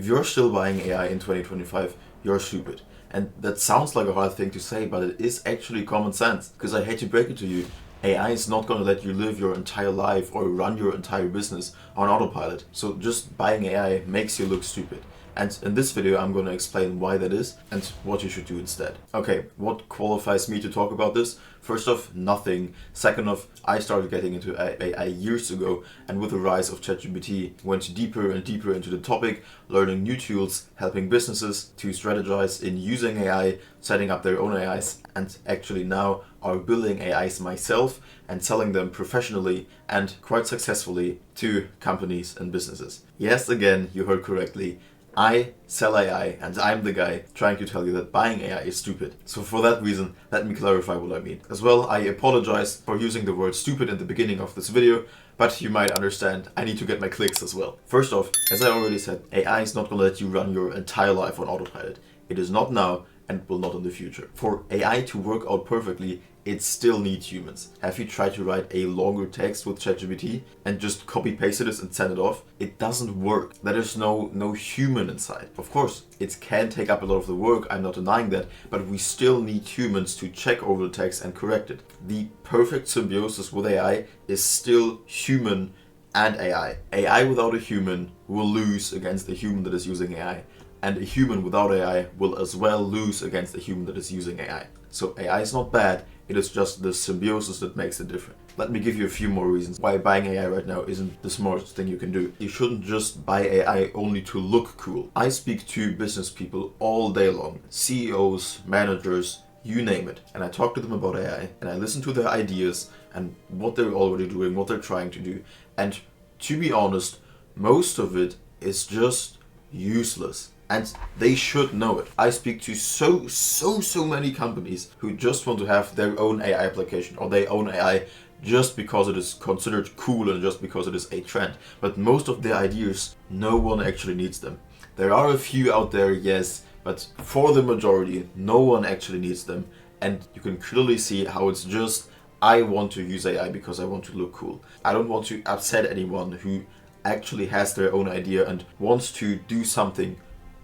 If you're still buying AI in 2025, you're stupid. And that sounds like a hard thing to say, but it is actually common sense. Because I hate to break it to you, AI is not going to let you live your entire life or run your entire business on autopilot. So just buying AI makes you look stupid. And in this video, I'm going to explain why that is and what you should do instead. Okay, what qualifies me to talk about this? First off, nothing. Second off, I started getting into AI years ago, and with the rise of ChatGPT, went deeper and deeper into the topic, learning new tools, helping businesses to strategize in using AI, setting up their own AIs, and actually now are building AIs myself and selling them professionally and quite successfully to companies and businesses. Yes, again, you heard correctly. I sell AI, and I'm the guy trying to tell you that buying AI is stupid. So for that reason, let me clarify what I mean. As well, I apologize for using the word stupid in the beginning of this video, but you might understand I need to get my clicks as well. First off, as I already said, AI is not going to let you run your entire life on autopilot. It is not now and will not in the future. For AI to work out perfectly, it still needs humans. Have you tried to write a longer text with ChatGPT and just copy-paste it and send it off? It doesn't work. There is no human inside. Of course, it can take up a lot of the work, I'm not denying that, but we still need humans to check over the text and correct it. The perfect symbiosis with AI is still human and AI. AI without a human will lose against a human that is using AI. And a human without AI will as well lose against a human that is using AI. So AI is not bad, it is just the symbiosis that makes it different. Let me give you a few more reasons why buying AI right now isn't the smartest thing you can do. You shouldn't just buy AI only to look cool. I speak to business people all day long, CEOs, managers, you name it. And I talk to them about AI and I listen to their ideas and what they're already doing, what they're trying to do. And to be honest, most of it is just useless. And they should know it. I speak to so many companies who just want to have their own AI application or their own AI just because it is considered cool and just because it is a trend. But most of their ideas, no one actually needs them. There are a few out there, yes, but for the majority, no one actually needs them. And you can clearly see how it's just, I want to use AI because I want to look cool. I don't want to upset anyone who actually has their own idea and wants to do something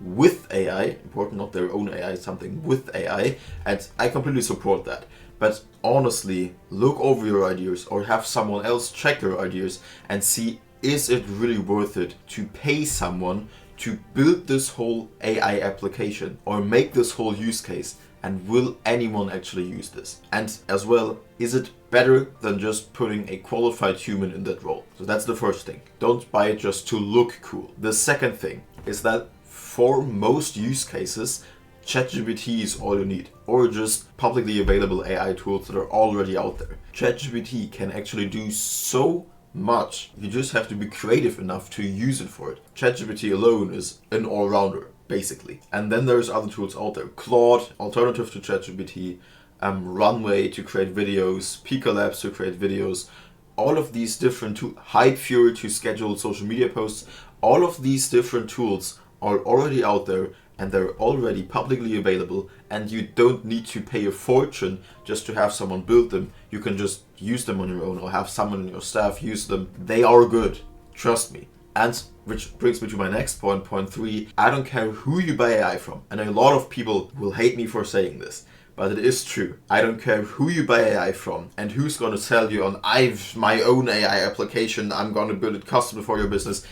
with AI, important, not their own AI, something with AI, and I completely support that. But honestly, look over your ideas or have someone else check your ideas and see, is it really worth it to pay someone to build this whole AI application or make this whole use case, and will anyone actually use this? And as well, is it better than just putting a qualified human in that role? So that's the first thing. Don't buy it just to look cool. The second thing is that for most use cases, ChatGPT is all you need, or just publicly available AI tools that are already out there. ChatGPT can actually do so much. You just have to be creative enough to use it for it. ChatGPT alone is an all-rounder, basically. And then there's other tools out there. Claude, alternative to ChatGPT, Runway to create videos, Pika Labs to create videos. All of these different tools, Hype Fury to schedule social media posts, all of these different tools are already out there and they're already publicly available, and you don't need to pay a fortune just to have someone build them. You can just use them on your own or have someone in your staff use them. They are good, trust me. And which brings me to my next point, point 3. I don't care who you buy AI from, and a lot of people will hate me for saying this, but it is true. I don't care who you buy AI from and who's going to sell you on, I've my own AI application, I'm going to build it custom for your business.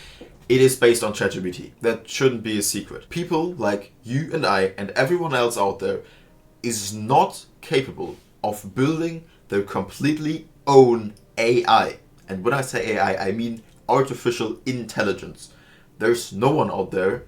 It is based on ChatGPT. That shouldn't be a secret. People like you and I and everyone else out there is not capable of building their completely own AI. And when I say AI, I mean artificial intelligence. There's no one out there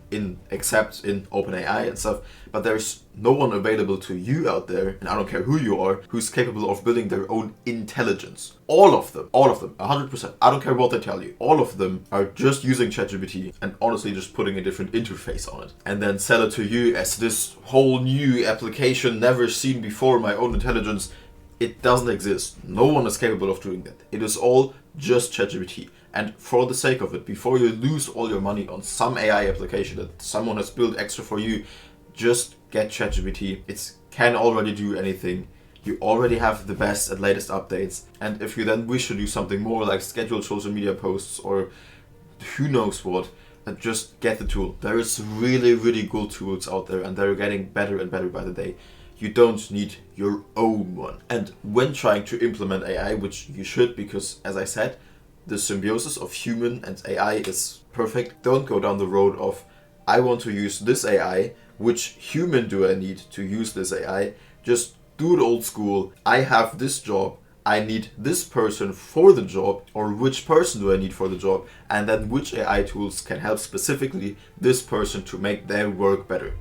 except in OpenAI and stuff, but there's no one available to you out there, and I don't care who you are, who's capable of building their own intelligence. All of them, 100%. I don't care what they tell you. All of them are just using ChatGPT and honestly just putting a different interface on it. And then sell it to you as this whole new application never seen before, my own intelligence. It doesn't exist. No one is capable of doing that. It is all just ChatGPT. And for the sake of it, before you lose all your money on some AI application that someone has built extra for you, just get ChatGPT. It can already do anything. You already have the best and latest updates. And if you then wish to do something more like schedule social media posts or who knows what, just get the tool. There is really, really good tools out there, and they're getting better and better by the day. You don't need your own one. And when trying to implement AI, which you should, because as I said, the symbiosis of human and AI is perfect, don't go down the road of, I want to use this AI, which human do I need to use this AI? Just do it old school. I have this job, I need this person for the job, or which person do I need for the job, and then which AI tools can help specifically this person to make their work better.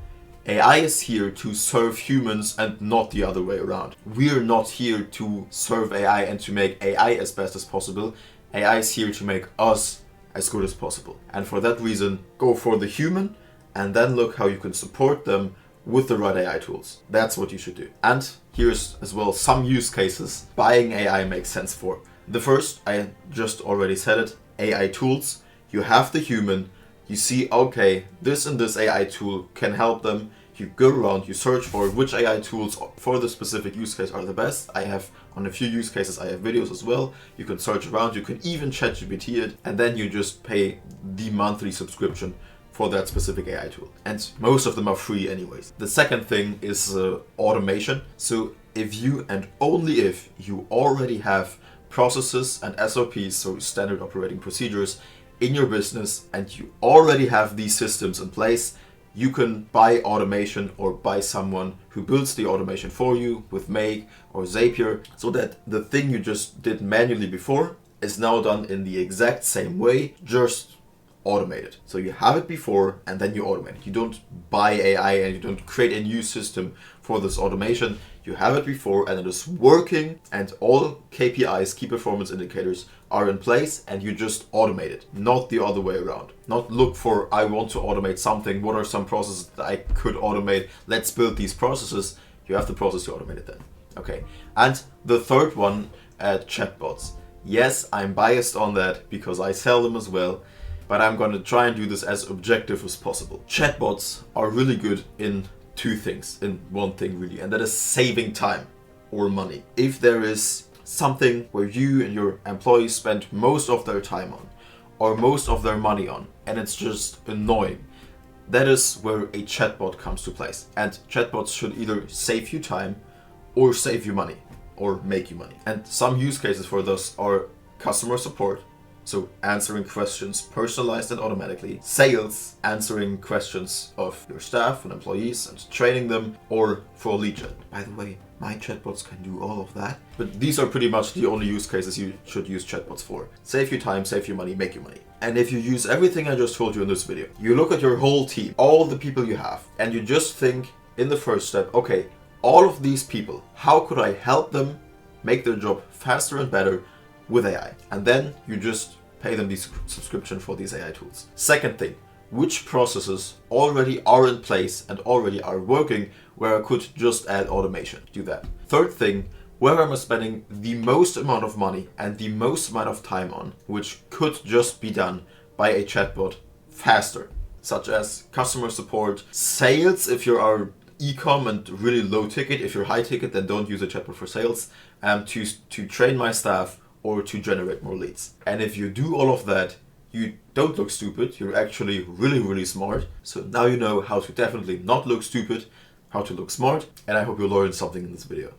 AI is here to serve humans and not the other way around. We're not here to serve AI and to make AI as best as possible. AI is here to make us as good as possible. And for that reason, go for the human and then look how you can support them with the right AI tools. That's what you should do. And here's as well some use cases buying AI makes sense for. The first, I just already said it, AI tools. You have the human, you see, okay, this and this AI tool can help them. You go around, you search for which AI tools for the specific use case are the best. I have, on a few use cases, I have videos as well. You can search around, you can even ChatGPT it, and then you just pay the monthly subscription for that specific AI tool. And most of them are free anyways. The second thing is automation. So if you, and only if, you already have processes and SOPs, so standard operating procedures, in your business, and you already have these systems in place, you can buy automation or buy someone who builds the automation for you with Make or Zapier, so that the thing you just did manually before is now done in the exact same way, just automated. So you have it before and then you automate it. You don't buy AI and you don't create a new system for this automation. You have it before and it is working, and all KPIs, key performance indicators, are in place, and you just automate it, not the other way around. Not look for, I want to automate something, what are some processes that I could automate, let's build these processes. You have the process to automate it then. Okay, and the third one, chatbots. Yes, I'm biased on that because I sell them as well, but I'm going to try and do this as objective as possible. Chatbots are really good in two things, in one thing really, and that is saving time or money. If there is something where you and your employees spend most of their time on, or most of their money on, and it's just annoying, that is where a chatbot comes to place. And chatbots should either save you time or save you money or make you money. And some use cases for this are customer support, so answering questions personalized and automatically, sales, answering questions of your staff and employees and training them, or for lead gen. By the way, my chatbots can do all of that, but these are pretty much the only use cases you should use chatbots for. Save you time, save you money, make you money. And if you use everything I just told you in this video, you look at your whole team, all the people you have, and you just think in the first step, okay, all of these people, how could I help them make their job faster and better with AI? And then you just pay them the subscription for these AI tools. Second thing, which processes already are in place and already are working where I could just add automation? Do that. Third thing, where am I spending the most amount of money and the most amount of time on, which could just be done by a chatbot faster, such as customer support, sales if you are e-com and really low ticket. If you're high ticket, then don't use a chatbot for sales, to train my staff or to generate more leads. And if you do all of that, you don't look stupid, you're actually really, really smart. So now you know how to definitely not look stupid, how to look smart, and I hope you learned something in this video.